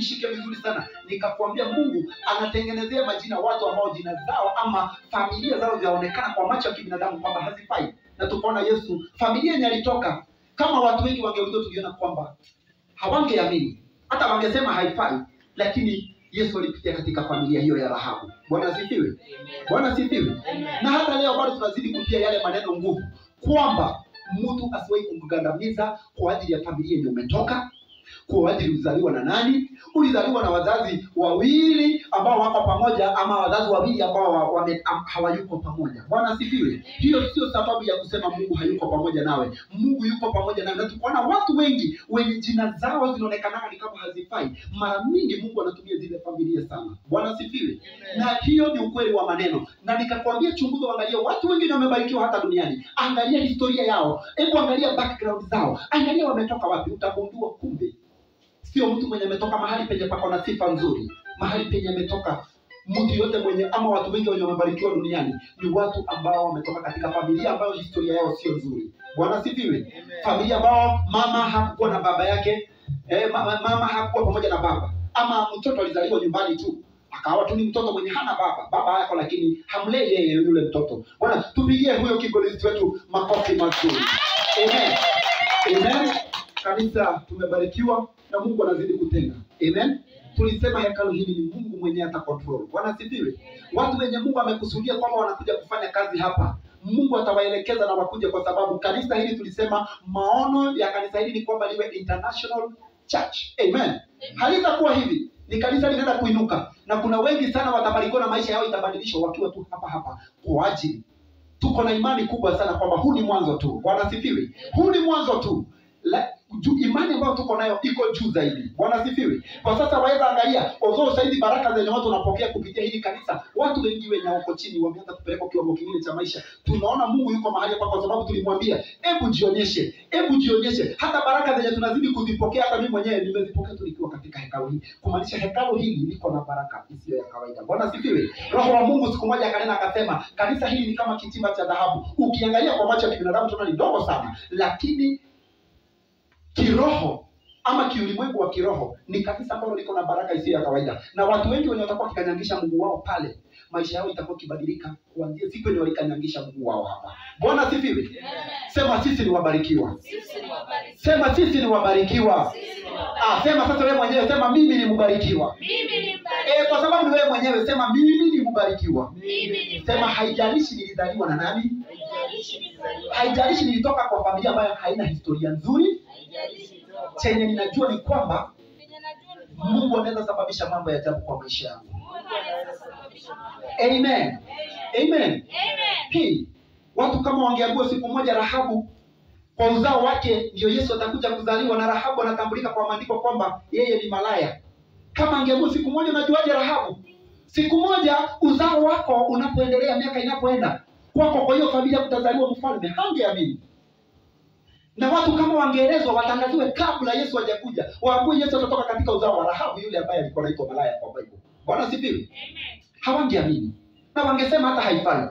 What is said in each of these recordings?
nishike vizuri sana. Nikakwambia Mungu anatengenezea majina watu ambao jina zao ama familia zao zinaonekana kwa macho ya kibinadamu kwamba hazifai. Na tukaona Yesu, familia yenye alitoka, kama watu wengi wangeulizwa, tuliona kwamba hawangeamini, hata wangesema haifai, lakini Yesu alipitia katika familia hiyo ya Rahabu. Bwana asifiwe. Bwana asifiwe. Na hata leo bado tunazidi kutia yale maneno nguvu kwamba mtu asiwahi kumgandamiza kwa ajili ya familia yenye umetoka, kwa ajili ulizaliwa na nani, ulizaliwa na wazazi wawili ambao wako pamoja ama wazazi wawili ambao hawayuko pamoja. Bwana asifiwe. Hiyo sio sababu ya kusema Mungu hayuko pamoja nawe. Mungu yuko pamoja nawe. Na tunaona watu wengi wenye jina zao zinaonekana ni kama hazifai. Mara mingi Mungu anatumia zile familia sana. Bwana asifiwe. Na hiyo ni ukweli wa maneno. Na nikakwambia chunguza, angalia watu wengi wamebarikiwa hata duniani. Angalia historia yao. Hebu angalia background zao. Angalia wametoka wapi. Utagundua kumbe sio mtu mwenye ametoka mahali penye pako na sifa nzuri. Mahali penye ametoka mtu yote mwenye ama watu wengi wenye wamebarikiwa duniani ni watu ambao wametoka katika familia ambayo historia yao sio nzuri. Bwana asifiwe. Familia ambao mama hakuwa na baba yake, mama hakuwa pamoja na baba, ama mtoto alizaliwa nyumbani tu akawa tu ni mtoto mwenye hana baba yako, lakini hamlei yeye yule mtoto. Bwana, tupigie huyo kibolisti wetu makofi mazuri. Amen. Amen. Kanisa tumebarikiwa na Mungu anazidi kutenga. Amen. Tulisema hekalu hili ni Mungu mwenyewe ata control. Bwana asifiwe. Watu wenye Mungu amekusudia kwamba wanakuja kufanya kazi hapa, Mungu atawaelekeza na wakuja, kwa sababu kanisa hili tulisema maono ya kanisa hili ni kwamba liwe international church. Amen. Halitakuwa hivi. Ni kanisa linaenda kuinuka na kuna wengi sana watabarikiwa na maisha yao itabadilishwa wakiwa tu hapa kwa ajili. Tuko na imani kubwa sana kwamba huu ni mwanzo tu. Bwana asifiwe. Huu ni mwanzo tu. Imani ambayo tuko nayo iko juu zaidi. Bwana asifiwe. Kwa sasa waweza angalia, although saizi baraka zenye watu wanapokea kupitia hili kanisa, watu wengi wenye wako chini wameanza kupeleka kiwango kingine cha maisha. Tunaona Mungu yuko mahali hapa kwa sababu tulimwambia, hebu jionyeshe. Hata baraka zenye tunazidi kuzipokea, hata mimi mwenyewe nimezipokea tulikiwa katika hekalu hili. Kumaanisha hekalu hili liko na baraka isiyo ya kawaida. Bwana asifiwe. Roho wa Mungu siku moja akanena akasema, kanisa hili ni kama kitimba cha dhahabu. Ukiangalia kwa macho ya kibinadamu tunaona ni dogo sana, lakini kiroho ama kiulimwengu wa kiroho ni kanisa ambalo liko na baraka isiyo ya kawaida. Na watu wengi wenye watakuwa kikanyangisha Mungu wao pale, maisha yao itakuwa kibadilika kuanzia siku ile walikanyangisha Mungu wao hapa. Bwana asifiwe. Sema sisi ni wabarikiwa. Sema sisi ni wabarikiwa. Sema sasa wewe mwenyewe, sema mimi ni mbarikiwa. Kwa sababu ni wewe mwenyewe, sema mimi ni mbarikiwa. Sema haijalishi nilizaliwa na nani. Haijalishi nilitoka kwa familia ambayo haina historia nzuri. Chenye ninajua ni kwamba Mungu anaweza sababisha mambo ya ajabu kwa maisha yangu. Amen. Amen. Hii watu kama wangeambiwa siku moja Rahabu kwa uzao wake ndio Yesu atakuja kuzaliwa, na Rahabu anatambulika kwa maandiko kwamba yeye ni malaya. Kama angeambiwa siku moja, unajuaje Rahabu? Siku moja uzao wako unapoendelea, miaka inapoenda, kwako kwa hiyo familia kutazaliwa mfalme, hangeamini. Na watu kama wangeelezwa, watangaziwe kabla Yesu hajakuja, waambie Yesu atatoka katika uzao wa Rahabu yule ambaye alikuwa anaitwa malaya kwa Bible. Bwana asifiwe. Amen. Hawangeamini. Na wangesema hata haifai.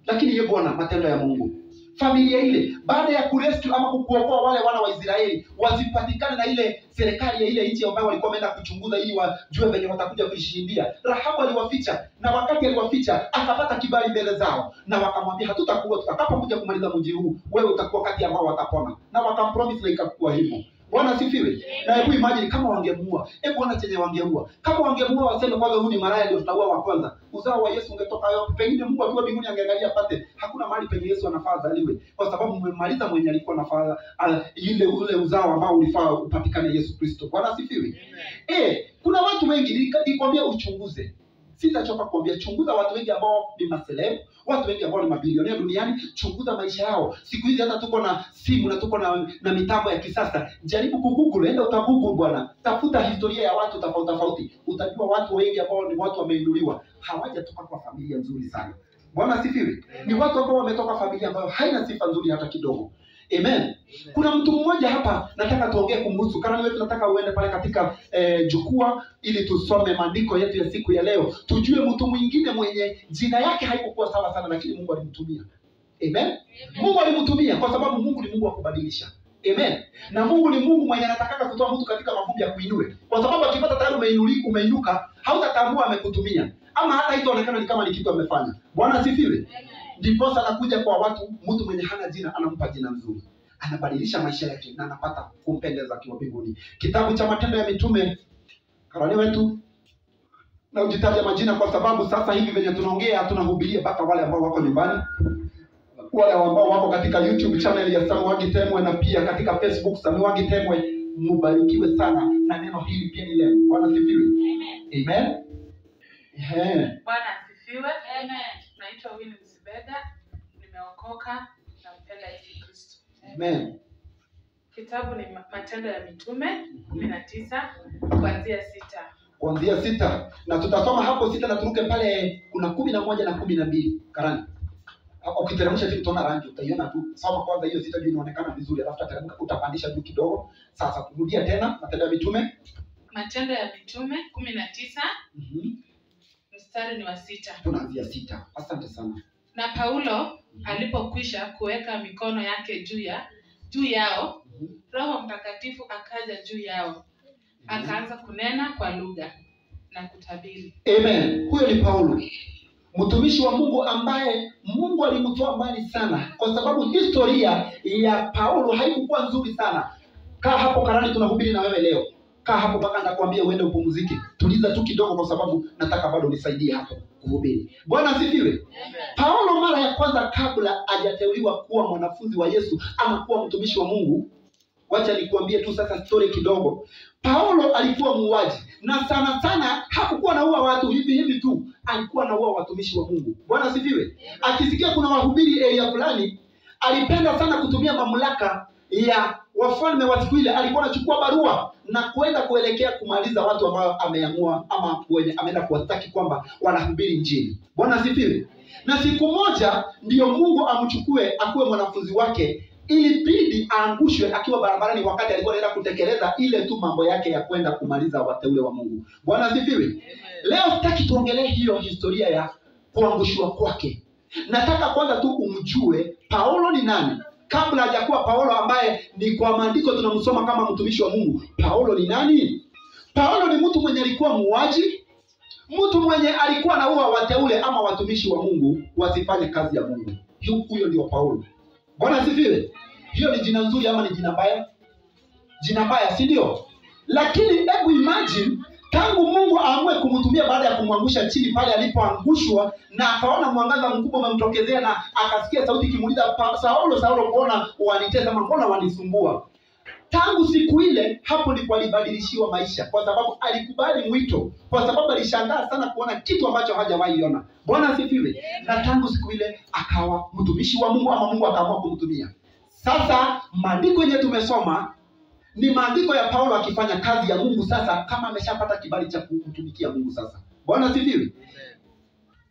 Lakini hiyo Bwana, matendo ya Mungu. Familia ile baada ya kurescue ama kuokoa wale wana wa Israeli, wasipatikane na ile serikali ya ile nchi ambayo walikuwa wameenda kuchunguza ili wajue venye watakuja kuishindia, Rahabu aliwaficha, na wakati aliwaficha akapata kibali mbele zao, na wakamwambia hatutakuwa tutakapokuja kumaliza mji huu, wewe utakuwa kati ambao watapona, na wakampromise na ikakuwa hivyo. Bwana asifiwe. Na hebu imagine kama wangemuua. Hebu ona chenye wangemuua. Kama wangemuua waseme kwanza huyu ni malaya ndio tutaua wa kwanza, uzao wa Yesu ungetoka hapo. Pengine Mungu akiwa mbinguni angeangalia pate hakuna mahali penye Yesu anafaa zaliwe, kwa sababu mmemaliza mwenye alikuwa anafaa ule uzao ambao ulifaa upatikane Yesu Kristo. Bwana asifiwe. Kuna watu wengi nikwambia uchunguze. Sitachoka kuambia, chunguza watu wengi ambao ni maseleb, watu wengi ambao ni mabilionea duniani, chunguza maisha yao. Siku hizi hata tuko na simu na tuko na mitambo ya kisasa. Jaribu kugoogle, enda utagoogle bwana. Tafuta historia ya watu tofauti. Utajua watu wengi ambao ni watu wameinuliwa, hawajatoka kwa familia nzuri sana. Bwana asifiwe. Ni watu ambao wametoka familia ambayo haina sifa nzuri hata kidogo. Amen. Kuna mtu mmoja hapa nataka tuongee kumhusu. Kama wewe tunataka uende pale katika jukwaa ili tusome maandiko yetu ya siku ya leo. Tujue mtu mwingine mwenye jina yake haikuwa sawa sana, lakini Mungu alimtumia. Amen. Mungu alimtumia kwa sababu Mungu ni Mungu wa kubadilisha. Amen. Na Mungu ni Mungu mwenye anataka kutoa mtu katika mavumbi ya kuinue. Kwa sababu akipata tayari umeinuka, hautatambua amekutumia. Ama hata itaonekana ni kama ni kitu amefanya. Bwana asifiwe. Ndipo anakuja kwa watu, mtu mwenye hana jina anampa jina nzuri. Anabadilisha maisha yake na anapata kumpendeza kwa mbinguni. Kitabu cha Matendo ya Mitume, karani wetu na ujitaje majina kwa sababu sasa hivi venye tunaongea tunahubiria mpaka wale ambao wako nyumbani. Wale ambao wako katika YouTube channel ya Samuel Wangi Temwe na pia katika Facebook Samuel Wangi Temwe, mbarikiwe sana na neno hili pia ni leo. Bwana asifiwe. Amen. Amen. Bwana asifiwe. Amen. Naitwa Winnie Msibeda. Nimeokoka na mpenda Yesu Kristo. Amen. Kitabu ni Matendo ya Mitume 19 kuanzia 6. Kuanzia 6 na tutasoma hapo 6 na turuke pale kuna 11 na 12. Karani. Ukiteremsha chini utaona rangi, utaiona tu. Soma kwanza hiyo 6 juu inaonekana vizuri, alafu utateremka utapandisha juu kidogo. Sasa kurudia tena Matendo ya Mitume. Matendo ya Mitume 19. Mstari ni wa 6. Tunaanzia 6. Asante sana. Na Paulo alipokwisha kuweka mikono yake juu yao, Roho Mtakatifu akaja juu yao. Akaanza kunena kwa lugha na kutabiri. Amen. Huyo ni Paulo, mtumishi wa Mungu ambaye Mungu alimtoa mbali sana, kwa sababu historia ya Paulo haikuwa nzuri sana. Kaa hapo karani, tunahubiri na wewe leo. Kaa hapo mpaka nitakwambia uende upumzike. Tuliza tu kidogo kwa sababu nataka bado nisaidie hapo kuhubiri. Bwana asifiwe. Paulo mara ya kwanza kabla hajateuliwa kuwa mwanafunzi wa Yesu ama kuwa mtumishi wa Mungu, wacha nikuambie tu sasa story kidogo. Paulo alikuwa muuaji na sana sana hakukuwa anaua watu hivi tu, alikuwa anaua watumishi wa Mungu. Bwana asifiwe. Akisikia kuna wahubiri area fulani, alipenda sana kutumia mamlaka ya wafalme wa siku ile. Alikuwa anachukua barua na kwenda kuelekea kumaliza watu ambao ameamua ama ameenda kuwataki kwamba wanahubiri Injili. Bwana asifiwe. Na siku moja ndio Mungu amchukue akuwe mwanafunzi wake, ili bidi aangushwe akiwa barabarani wakati alikuwa anaenda kutekeleza ile tu mambo yake ya kwenda kumaliza wateule wa Mungu. Bwana asifiwe. Leo sitaki tuongelee hiyo historia ya kuangushwa kwake. Nataka kwanza tu umjue Paulo ni nani. Kabla hajakuwa Paulo ambaye ni kwa maandiko tunamsoma kama mtumishi wa Mungu. Paulo ni nani? Paulo ni mtu mwenye alikuwa muuaji, mtu mwenye alikuwa anaua wateule ama watumishi wa Mungu wasifanye kazi ya Mungu. Huyo ndio Paulo. Bwana asifiwe. Hiyo ni jina nzuri ama ni jina baya? Jina baya, si ndio? Lakini hebu imagine tangu Mungu aamue kumtumia baada ya kumwangusha chini pale alipoangushwa, na akaona mwangaza mkubwa umemtokezea na akasikia sauti ikimuuliza, Saulo, Saulo, mbona wanitesa ama mbona wanisumbua? Tangu siku ile hapo ndipo alibadilishiwa maisha, kwa sababu alikubali mwito, kwa sababu alishangaa sana kuona kitu ambacho hajawahi ona. Bwana asifiwe. Na tangu siku ile akawa mtumishi wa Mungu ama Mungu akaamua kumtumia. Sasa maandiko yenyewe tumesoma ni maandiko ya Paulo akifanya kazi ya Mungu sasa kama ameshapata kibali cha kumtumikia Mungu sasa. Bwana asifiwe.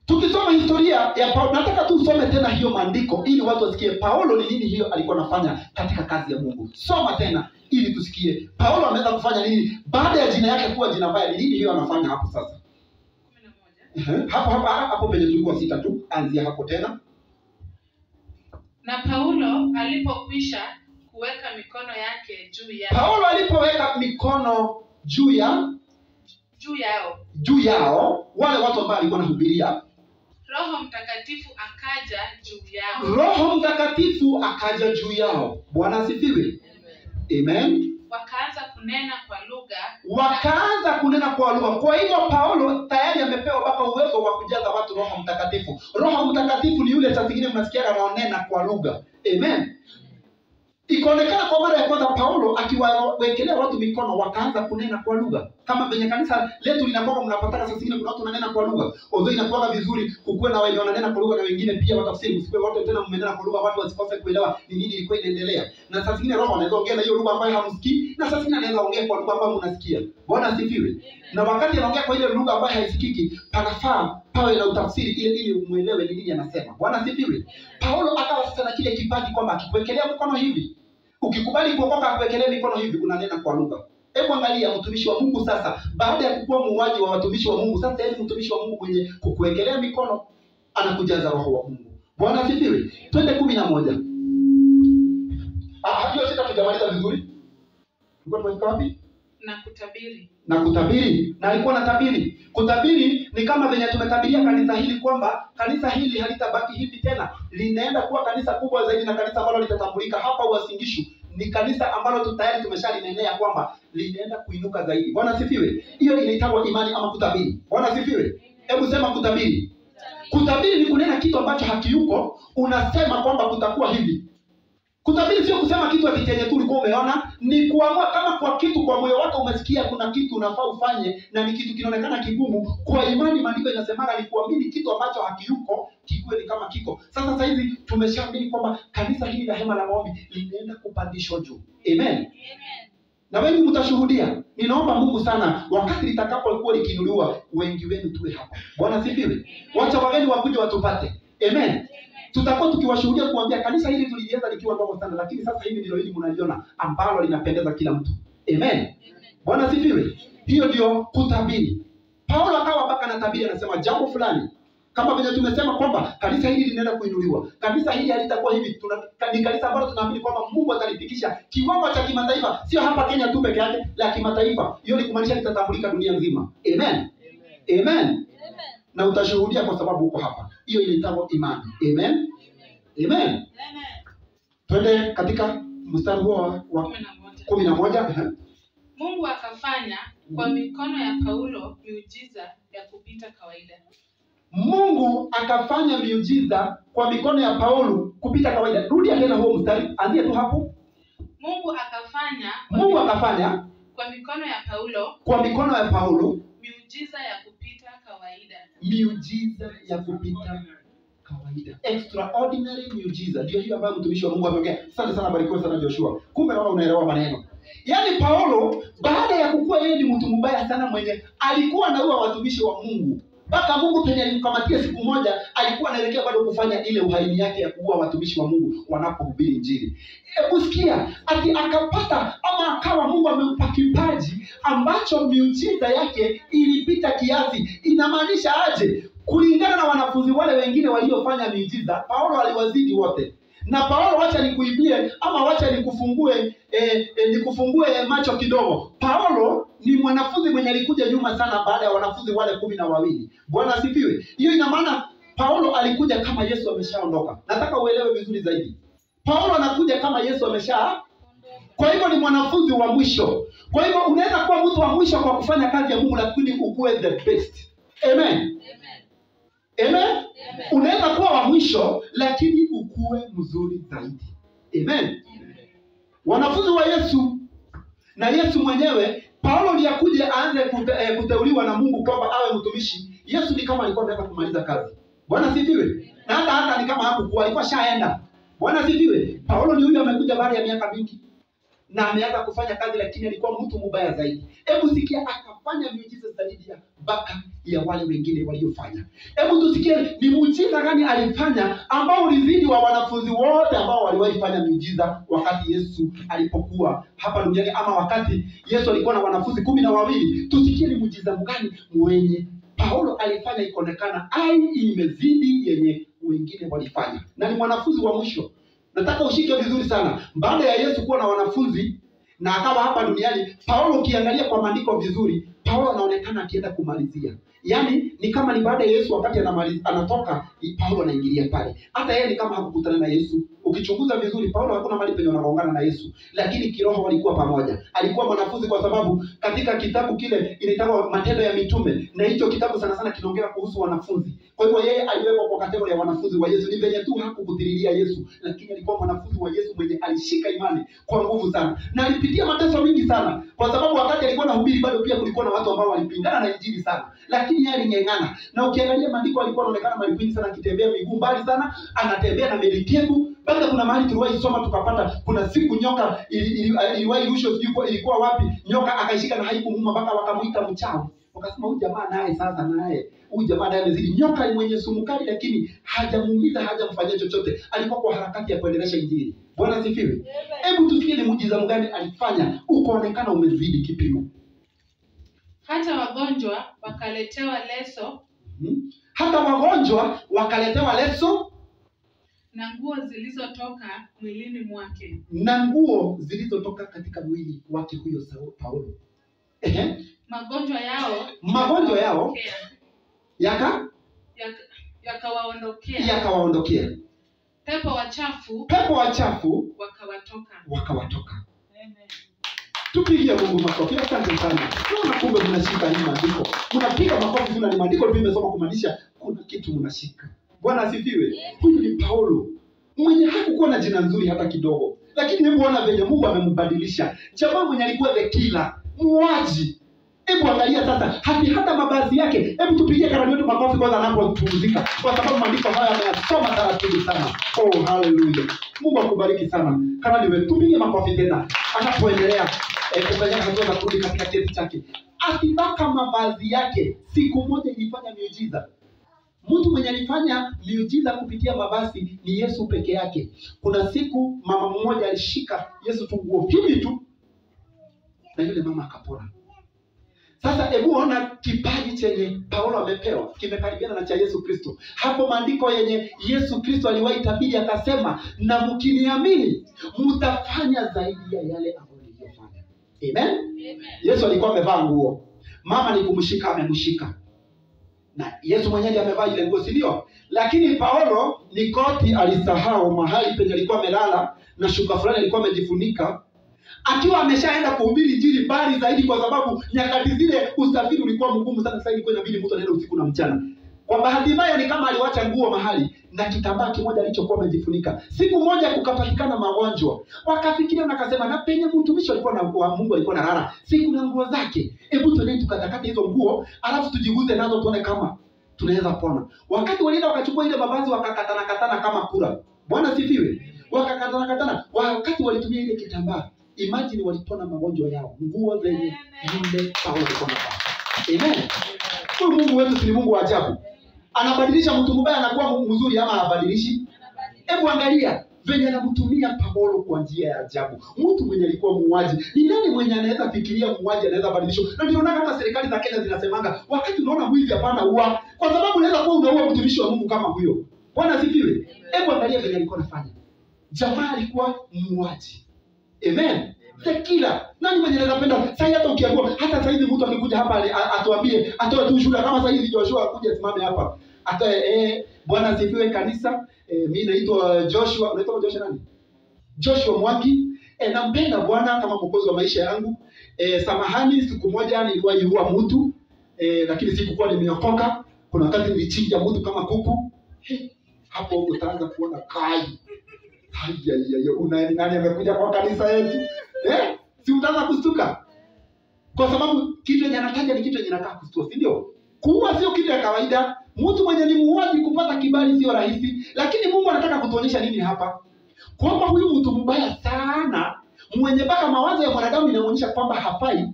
Tukisoma historia ya Paulo, nataka tu usome tena hiyo maandiko ili watu wasikie Paulo ni nini hiyo alikuwa anafanya katika kazi ya Mungu. Soma tena ili tusikie Paulo ameweza kufanya nini baada ya jina yake kuwa jina baya, ni nini hiyo anafanya hapo sasa. 11. Hapo penye tulikuwa 6 tu, anzia hapo tena. Na Paulo alipokwisha kuweka mikono yake Paulo alipoweka mikono juu yao wale watu ambao alikuwa anahubiria, Roho Mtakatifu akaja juu yao. Roho Mtakatifu akaja juu yao. Bwana asifiwe. Amen. Wakaanza kunena kwa lugha. Kwa hivyo Paulo tayari amepewa baba uwezo wa kujaza watu Roho Mtakatifu. Roho Mtakatifu ni yule saa zingine mnasikia anaonena kwa lugha. Amen. Ikaonekana kwa mara ya kwanza Paulo akiwawekelea watu mikono wakaanza kunena kwa lugha. Kama venye kanisa letu linakuwa mnapataka saa zingine kuna watu wananena kwa lugha. Although inakuwa vizuri kukuwe na wenye wananena kwa lugha na wengine pia watafsiri, msipe wote tena mmenena kwa lugha watu wasikose kuelewa ni nini ilikuwa inaendelea. Na saa zingine Roho anaweza ongea na hiyo lugha ambayo hamsikii, na saa zingine anaweza ongea kwa lugha ambayo mnasikia. Bwana asifiwe. Na wakati anaongea kwa ile lugha ambayo haisikiki, panafaa pawe na utafsiri ili umuelewe ni nini anasema. Bwana asifiwe. Paulo akawa sasa na kile kipaji kwamba akikuwekelea mkono hivi, ukikubali kuokoka akuwekelee mikono hivi, unanena kwa lugha. Hebu angalia mtumishi wa Mungu sasa, baada ya kuwa muuaji wa watumishi wa Mungu, sasa yeye mtumishi wa Mungu mwenye kukuwekelea mikono anakujaza Roho wa Mungu. Bwana asifiwe. Twende 11. hiyo sita tujamaliza vizuri. Tulikuwa tumefika wapi? Na kutabiri. Na alikuwa anatabiri. Kutabiri ni kama venye tumetabiria kanisa hili kwamba kanisa hili halitabaki hivi tena. Linaenda kuwa kanisa kubwa zaidi na kanisa ambalo litatambulika hapa Uasin Gishu. Ni kanisa ambalo tayari tumeshalinenea kwamba linaenda kuinuka zaidi. Bwana sifiwe. Hiyo inaitwa imani ama kutabiri. Bwana sifiwe. Hebu sema kutabiri. Kutabiri ni kunena kitu ambacho hakiyuko, unasema kwamba kutakuwa hivi. Kutabiri sio kusema kitu ati chenye tu ulikuwa umeona, ni kuamua kama kwa kitu kwa moyo wako umesikia kuna kitu unafaa ufanye na ni kitu kinaonekana kigumu, kwa imani maandiko inasemana ni kuamini kitu ambacho hakiyuko kikuwe ni kama kiko. Sasa hivi tumeshaamini kwamba kanisa hili la Hema la Maombi linaenda kupandishwa juu. Amen. Na wengi mtashuhudia. Ninaomba Mungu sana wakati litakapokuwa likiinuliwa wengi wenu tuwe hapa. Bwana sifiwe. Wacha wageni wakuje watupate. Amen. Tutakuwa tukiwashuhudia kuambia kanisa hili tulianza likiwa ndogo sana, lakini sasa hivi ndilo hili mnaliona ambalo linapendeza kila mtu. Amen. Bwana sifiwe. Hiyo ndio kutabiri. Paulo akawa mpaka anatabiri, anasema jambo fulani. Kama vile tumesema kwamba kanisa hili linaenda kuinuliwa. Kanisa hili halitakuwa hivi. Ni kanisa ambalo tunaamini kwamba Mungu atalifikisha kiwango cha kimataifa, sio hapa Kenya tu peke yake, la kimataifa. Hiyo ni kumaanisha litatambulika dunia nzima. Amen. Amen. Na utashuhudia kwa sababu uko hapa. Hiyo inaitwa imani. Amen. Amen. Twende katika mstari huo wa 11. Mungu akafanya kwa mikono ya Paulo miujiza ya kupita kawaida. Mungu akafanya miujiza kwa mikono ya Paulo kupita kawaida. Rudia tena huo mstari, anzia tu hapo. Mungu akafanya kwa mikono ya Paulo miujiza ya kupita kawaida. Miujiza ya kupita kawaida. Extraordinary miujiza. Ndio hiyo ambayo mtumishi wa Mungu ameongea. Asante sana, barikiwa sana Joshua. Kumbe naona unaelewa maneno. Yaani Paulo baada ya kukua yeye ni mtu mbaya sana mwenye alikuwa anaua watumishi wa Mungu. Mpaka Mungu penye alimkamatia siku moja alikuwa anaelekea bado kufanya ile uhaini yake ya kuua watumishi wa Mungu wanapohubiri Injili. Hebu sikia, ati akapata ama akawa Mungu amempa kipaji ambacho miujiza yake ilipita kiasi. Inamaanisha aje? Kulingana na wanafunzi wale wengine waliofanya miujiza, Paulo aliwazidi wote. Na Paulo, wacha nikuibie ama wacha nikufungue macho kidogo. Paulo ni mwanafunzi mwenye alikuja nyuma sana baada ya wanafunzi wale 12. Bwana asifiwe. Hiyo ina maana Paulo alikuja kama Yesu ameshaondoka. Nataka uelewe vizuri zaidi. Paulo anakuja kama Yesu kwa hivyo ni mwanafunzi wa mwisho. Kwa hivyo unaweza kuwa mtu wa mwisho kwa kufanya kazi ya Mungu lakini ukuwe the best. Amen. Amen. Unaweza kuwa wa mwisho lakini ukuwe mzuri zaidi. Amen. Wanafunzi wa Yesu na Yesu mwenyewe, Paulo aliyakuja aanze kuteuliwa na Mungu kwamba awe mtumishi. Yesu ni kama alikuwa anataka kumaliza kazi. Bwana sifiwe. Na hata ni kama hakukuwa, alikuwa shaenda. Bwana sifiwe. Paulo ni huyu amekuja baada ya miaka mingi na ameanza kufanya kazi, lakini alikuwa mtu mbaya zaidi. Hebu sikia, akafanya miujiza zaidi ya baka ya wale wengine waliofanya. Hebu tusikie ni muujiza gani alifanya ambao ulizidi wa wanafunzi wote ambao waliwahi fanya miujiza wakati Yesu alipokuwa hapa duniani, ama wakati Yesu alikuwa na wanafunzi 12. Tusikie ni muujiza gani mwenye Paulo alifanya ikaonekana imezidi yenye wengine walifanya, na ni mwanafunzi wa mwisho. Nataka ushike vizuri sana. Baada ya Yesu kuwa na wanafunzi na akawa hapa duniani, Paulo ukiangalia kwa maandiko vizuri, Paulo anaonekana akienda kumalizia. Yaani ni kama ni baada ya Yesu wakati anatoka, Paulo anaingilia pale. Hata yeye ni kama hakukutana na Yesu. Ukichunguza vizuri, Paulo hakuna mahali penye wanaongana na Yesu, lakini kiroho walikuwa pamoja. Alikuwa mwanafunzi kwa sababu katika kitabu kile inaitwa Matendo ya Mitume, na hicho kitabu sana sana kinaongea kuhusu wanafunzi. Kwa hivyo yeye aliwekwa kwa kategoria ya wanafunzi wa Yesu. Ni venye tu hakukutililia Yesu, lakini alikuwa mwanafunzi wa Yesu mwenye alishika imani kwa nguvu sana. Na alipitia mateso mingi sana, kwa sababu wakati alikuwa anahubiri bado pia kulikuwa na watu ambao walipingana na injili sana, lakini yeye aling'ang'ana. Na ukiangalia maandiko alikuwa anaonekana malipini sana, akitembea miguu mbali sana, anatembea na melikebu. Baada kuna mahali tuliwahi soma tukapata kuna siku nyoka iliwahi rushwa, ilikuwa wapi, nyoka akaishika na haikumuuma mpaka wakamuita mchawi. Wakasema huyu jamaa naye amezidi. Nyoka ni mwenye sumu kali lakini hajamuumiza, hajamfanyia chochote. Alikuwa kwa harakati ya kuendelesha injili. Bwana sifiwe. Hebu tusikie ni muujiza gani alifanya ukaonekana umezidi kipimo. Hata wagonjwa wakaletewa leso. na nguo zilizotoka mwilini mwake. Na nguo zilizotoka katika mwili wake huyo Paulo. Magonjwa yao yakawaondokea. Pepo wachafu wakawatoka. Tupigie Mungu makofi. Asante sana. Naona kumbe mnashika hii maandiko. Mnapiga makofi, tuna ni maandiko tu nimesoma kumaanisha kuna kitu mnashika. Bwana asifiwe. Huyu ni Paulo. Mwenye hakukuwa na jina nzuri hata kidogo. Lakini hebu ona venye Mungu amembadilisha. Jamaa mwenye alikuwa the killer, muuaji. Hebu angalia sasa, hata mavazi yake. Hebu tupigie karani wetu makofi kwanza anapopumzika. Kwa sababu maandiko haya ameyasoma taratibu sana. Oh, hallelujah. Mungu akubariki sana. Karani wetu tupige makofi tena. Anapoendelea kufanya hatua za kurudi katika kesi chake. Akibaka mavazi yake, siku moja ilifanya miujiza. Mtu mwenye alifanya miujiza kupitia mavazi ni Yesu peke yake. Kuna siku mama mmoja alishika Yesu tu nguo hivi tu, na yule mama akapona. Sasa hebu ona kipaji chenye Paulo amepewa kimekaribiana na cha Yesu Kristo. Hapo maandiko yenye Yesu Kristo aliwahi tabiri akasema, na mkiniamini mtafanya zaidi ya yale ambayo niliyofanya. Amen? Amen. Yesu alikuwa amevaa nguo. Mama ni kumshika amemshika. Na Yesu mwenyewe amevaa ile nguo, si ndio? Lakini Paulo ni koti alisahau mahali penye alikuwa amelala na shuka fulani alikuwa amejifunika. Akiwa ameshaenda kuhubiri injili mbali zaidi, kwa sababu nyakati zile usafiri ulikuwa mgumu sana. Sasa ilikuwa inabidi mtu anaenda usiku na mchana. Kwa bahati mbaya ni kama aliwacha nguo mahali na kitambaa kimoja alichokuwa amejifunika. Siku moja kukapatikana magonjwa. Wakafikiria na akasema, na penye mtumishi alikuwa na Mungu alikuwa na rara, siku na nguo zake. Hebu tuende tukatakate hizo nguo, alafu tujiguze nazo tuone kama tunaweza pona. Wakati walienda wakachukua ile mavazi wakakatana kama kura. Bwana sifiwe. Wakakatana. Wakati walitumia ile kitambaa, imagine walipona magonjwa yao. Nguo zenye yule Paulo alikuwa anavaa. Amen. Huyu Mungu wetu si Mungu wa ajabu. Anabadilisha mtu mbaya anakuwa mzuri ama anabadilishi? Hebu angalia venye anamtumia Paulo kwa njia ya ajabu. Mtu mwenye alikuwa muuaji. Ni nani mwenye anaweza fikiria muuaji anaweza badilishwa? Na ndio unaona hata serikali za Kenya zinasemanga, wakati unaona mwizi hapana ua, kwa sababu unaweza kuwa unaua mtumishi wa Mungu kama huyo. Bwana sifiwe. Hebu angalia venye alikuwa anafanya. Jamaa alikuwa muuaji. Amen. Tekila. Nani mwenye anapenda? Sasa hata ukiambiwa, hata sasa hivi mtu akikuja hapa atuambie, atoe tu shuhuda kama sasa hivi Joshua akuja simame hapa. Atoe Bwana asifiwe kanisa. Mimi naitwa Joshua. Unaitwa Joshua nani? Joshua Mwangi. Nampenda Bwana kama mwokozi wa maisha yangu. Samahani, siku moja niliwahi mtu. Lakini sikuwa nimeokoka. Kuna wakati nilichinja mtu kama kuku. Hapo utaanza kuona kai. Nani amekuja kwa kanisa yetu? Si utaanza kustuka. Kwa sababu kitu yenye anataja ni kitu yenye inakaa kustua, si ndio? Kuua sio kitu ya kawaida. Mtu mwenye ni muuaji kupata kibali sio rahisi. Lakini Mungu anataka kutuonyesha nini hapa? Kwamba huyu mtu mbaya sana, mwenye baka mawazo ya mwanadamu inaonyesha kwamba hafai,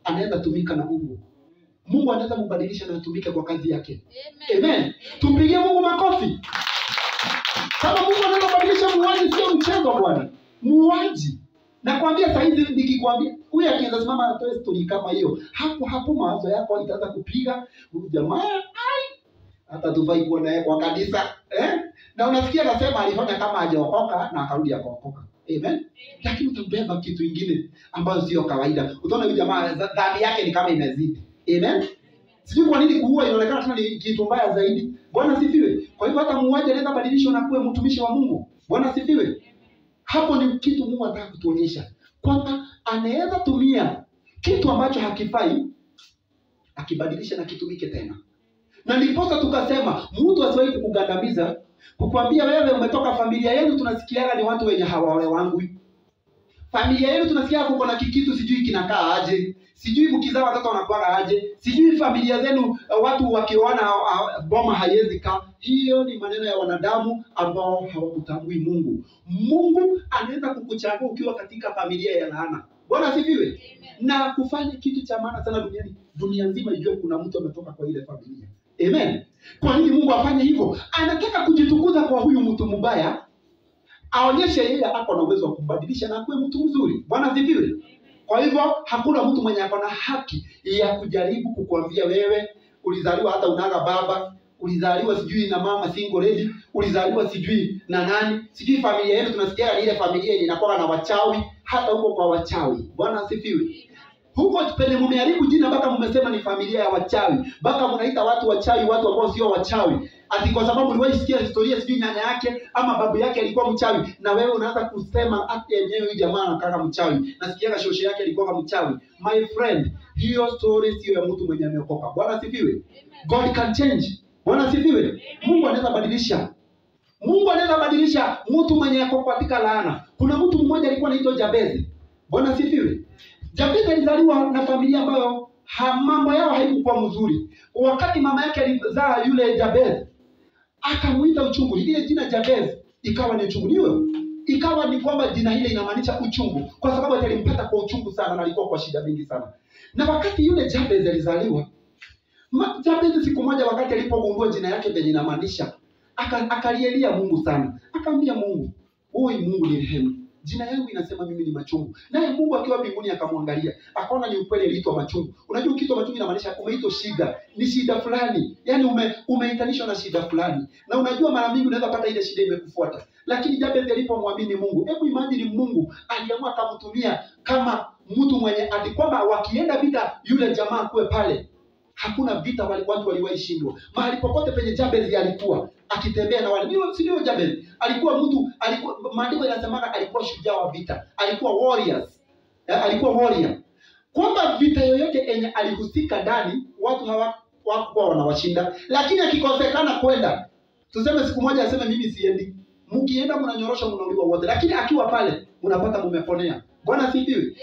anaweza tumika na Mungu. Mungu anaweza mbadilisha na atumike kwa kazi yake. Amen. Amen. Tumpigie Mungu makofi. Kama Mungu anaweza kubadilisha muuaji, sio mchezo bwana. Muuaji. Nakwambia sasa hivi nikikwambia huyu akianza simama atoe story kama hiyo, hapo mawazo yako itaanza kupiga. Huyu jamaa hata tufai kuona yeye kwa kanisa, na unasikia anasema alifanya kama hajaokoka na akarudi akaokoka. Amen. Lakini utambeba kitu kingine ambayo sio kawaida. Utaona huyu jamaa dhambi yake ni kama imezidi. Amen. Sijui kwa nini kuua inaonekana tena ni kitu mbaya zaidi. Bwana sifiwe. Kwa hivyo hata muuaji anaweza badilishwa na kuwa mtumishi wa Mungu. Bwana sifiwe. Hapo ni kitu Mungu anataka kutuonyesha kwamba anaweza tumia kitu ambacho hakifai akibadilisha na kitumike tena. Na ndiposa tukasema mtu asiwahi kukugandamiza, kukwambia wewe umetoka familia yenu tunasikiaga ni watu wenye hawaolewangu. Familia yenu tunasikia kuko na kikitu sijui kinakaa aje. Sijui mkizaa watoto wanakuwa aje. Sijui familia zenu watu wakioana boma haiwezi kaa. Hiyo ni maneno ya wanadamu ambao hawamtambui Mungu. Mungu anaweza kukuchagua ukiwa katika familia ya laana. Bwana asifiwe. Na kufanya kitu cha maana sana duniani. Dunia nzima ijue kuna mtu ametoka kwa ile familia. Amen. Kwa nini Mungu afanye hivyo? Anataka kujitukuza kwa huyu mtu mbaya. Aonyeshe yeye ako na uwezo wa kubadilisha na kuwe mtu mzuri. Bwana asifiwe. Kwa hivyo hakuna mtu mwenye ako na haki ya kujaribu kukuambia wewe ulizaliwa hata unaga baba, ulizaliwa sijui na mama single lady, ulizaliwa sijui na nani, sijui familia yenu tunasikia ni ile familia yenye inakuwa na wachawi, hata huko kwa wachawi. Bwana asifiwe. Huko penye mumeharibu jina mpaka mmesema ni familia ya wachawi. Mpaka mnaita watu wachawi, watu ambao sio wachawi. Ati kwa sababu uliwahi sikia historia sijui nyanya yake ama babu yake alikuwa mchawi, na wewe unaanza kusema ati yenyewe huyu jamaa anakaa mchawi. Nasikia shosho yake alikuwa mchawi. My friend, hiyo story sio ya mtu mwenye ameokoka. Bwana asifiwe. God can change. Bwana asifiwe. Mungu anaweza badilisha. Mungu anaweza badilisha mtu mwenye ako katika laana. Kuna mtu mmoja alikuwa anaitwa Jabezi. Bwana asifiwe. Jabezi alizaliwa na familia ambayo mambo yao haikuwa mzuri. Wakati mama yake alizaa yule Jabezi, akamuita uchungu. Ile jina Jabezi ikawa ni uchungu. Niwe ikawa ni kwamba jina hile inamaanisha uchungu, kwa sababu alimpata kwa uchungu sana na alikuwa kwa shida mingi sana. Na wakati yule Jabezi alizaliwa, Jabezi siku moja wakati alipogundua jina yake benye inamaanisha, akalielia Mungu sana. Akamwambia Mungu, "Oi Mungu ni rehemu. Jina yangu inasema mimi ni machungu." Naye Mungu akiwa mbinguni akamwangalia, akaona ni ukweli aliitwa machungu. Unajua ukiitwa machungu inamaanisha umeitwa shida, ni shida fulani. Yaani umeitanishwa na shida fulani. Na unajua mara mingi unaweza pata ile shida imekufuata. Lakini Jabezi alipomwamini Mungu, hebu imagine Mungu aliamua akamtumia kama mtu mwenye ati kwamba wakienda vita yule jamaa kuwe pale. Hakuna vita watu waliwahi shindwa. Mahali popote penye Jabezi alikuwa akitembea na wale. Sio Jabezi. Alikuwa maandiko yanasema alikuwa shujaa wa vita. Alikuwa warriors. Alikuwa warrior. Kwamba vita yoyote yenye alihusika ndani, watu hawakuwa wanawashinda. Lakini akikosekana kwenda, tuseme siku moja aseme mimi siendi. Mkienda mnanyorosha mnauliwa wote. Lakini akiwa pale mnapata mmeponea. Bwana asifiwe.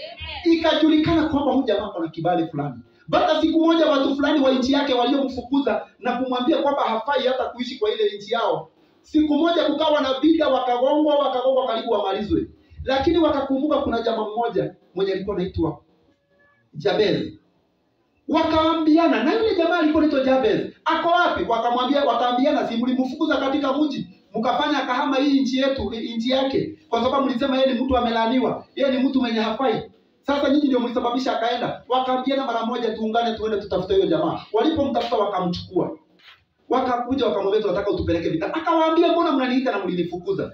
Ikajulikana kwamba huyu jamaa ana kibali fulani. Baada siku moja watu fulani wa nchi yake waliomfukuza na kumwambia kwamba hafai hata kuishi kwa ile nchi yao. Siku moja kukawa na vita, wakagongwa karibu wamalizwe. Lakini wakakumbuka kuna jamaa mmoja mwenye alikuwa anaitwa Jabezi. Wakaambiana, na yule jamaa alikuwa anaitwa Jabezi, ako wapi? Wakaambiana, si mlimfukuza katika mji, mkafanya kahama hii nchi yetu, nchi yake, kwa sababu mlisema yeye ni mtu amelaaniwa, yeye ni mtu mwenye hafai. Sasa nyinyi ndio mlisababisha akaenda. Wakaambiana mara moja, tuungane tuende tutafute huyo jamaa. Walipomtafuta wakamchukua. Wakakuja wakamwambia tunataka utupeleke vita. Akawaambia mbona mnaniita na mlinifukuza?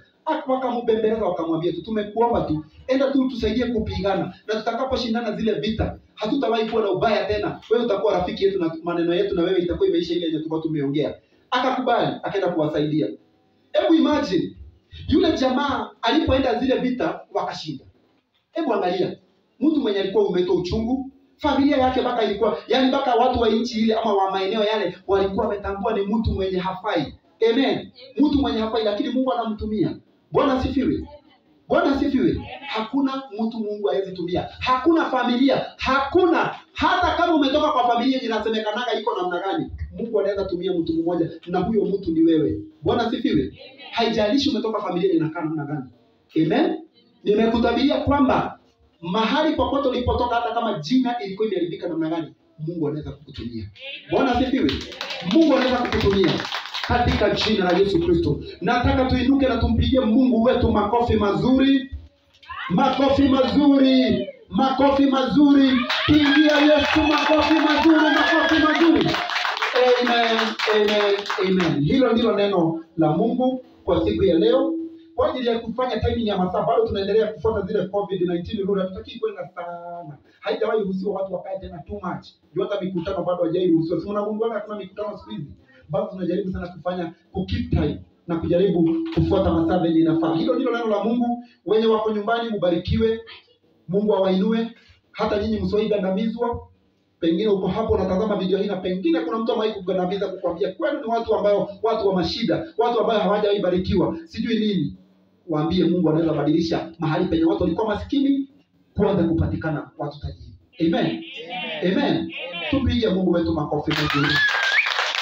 Wakambembeleza wakamwambia tumekuomba tu, enda tu tusaidie kupigana, na tutakaposhindana zile vita hatutawahi kuwa na ubaya tena. Wewe utakuwa rafiki yetu na maneno yetu na wewe itakuwa imeisha ile yenye tulikuwa tumeongea. Akakubali, akaenda kuwasaidia. Hebu imagine yule jamaa alipoenda zile vita wakashinda. Hebu angalia. Mtu mwenye alikuwa umeitwa uchungu, familia yake mpaka ilikuwa, yani mpaka watu wa nchi ile ama wa maeneo yale walikuwa wametambua ni mtu mwenye hafai. Amen. Mtu mwenye hafai, lakini Mungu anamtumia. Bwana asifiwe. Bwana asifiwe. Hakuna mtu Mungu hawezi tumia. Hakuna familia, hakuna, hata kama umetoka kwa familia yenye inasemekanaga iko namna gani, Mungu anaweza tumia mtu mmoja na huyo mtu ni wewe. Bwana asifiwe. Haijalishi umetoka familia yenye inakaa namna gani. Amen. Nimekutabiria kwamba mahali popote ulipotoka, hata kama jina ilikuwa imeharibika namna gani, Mungu anaweza kukutumia. Bwana asifiwe. Mungu anaweza kukutumia katika jina la Yesu Kristo. Nataka tuinuke na tumpigie Mungu wetu makofi mazuri. Makofi mazuri. Makofi mazuri. Pigia Yesu makofi mazuri, makofi mazuri. Amen. Amen. Amen. Hilo ndilo neno la Mungu kwa siku ya leo. Kwa ajili ya kufanya timing ya masaa, bado tunaendelea kufuata zile COVID-19 rule. Hatutaki kwenda sana. Haijawahi ruhusiwa watu wakae tena too much. Juu hata mikutano bado haijaruhusiwa. Si mnagundua hakuna mikutano siku hizi. Bado tunajaribu sana kufanya keep time na kujaribu kufuata masaa yenye inafaa. Hilo ndilo neno la Mungu. Wenye wako nyumbani mbarikiwe. Mungu awainue. Hata nyinyi msiwahi gandamizwa. Pengine uko hapo unatazama video hii na pengine kuna mtu ambaye kugandamiza kukwambia kwani ni watu wa mashida, watu ambao hawajawahi barikiwa, sijui nini. Waambie Mungu anaweza badilisha mahali penye watu walikuwa maskini kuanza kupatikana watu tajiri. Amen. Amen. Tupige Mungu wetu makofi mengi.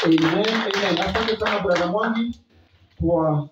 Amen. Amen. Asante sana brother Mwangi kwa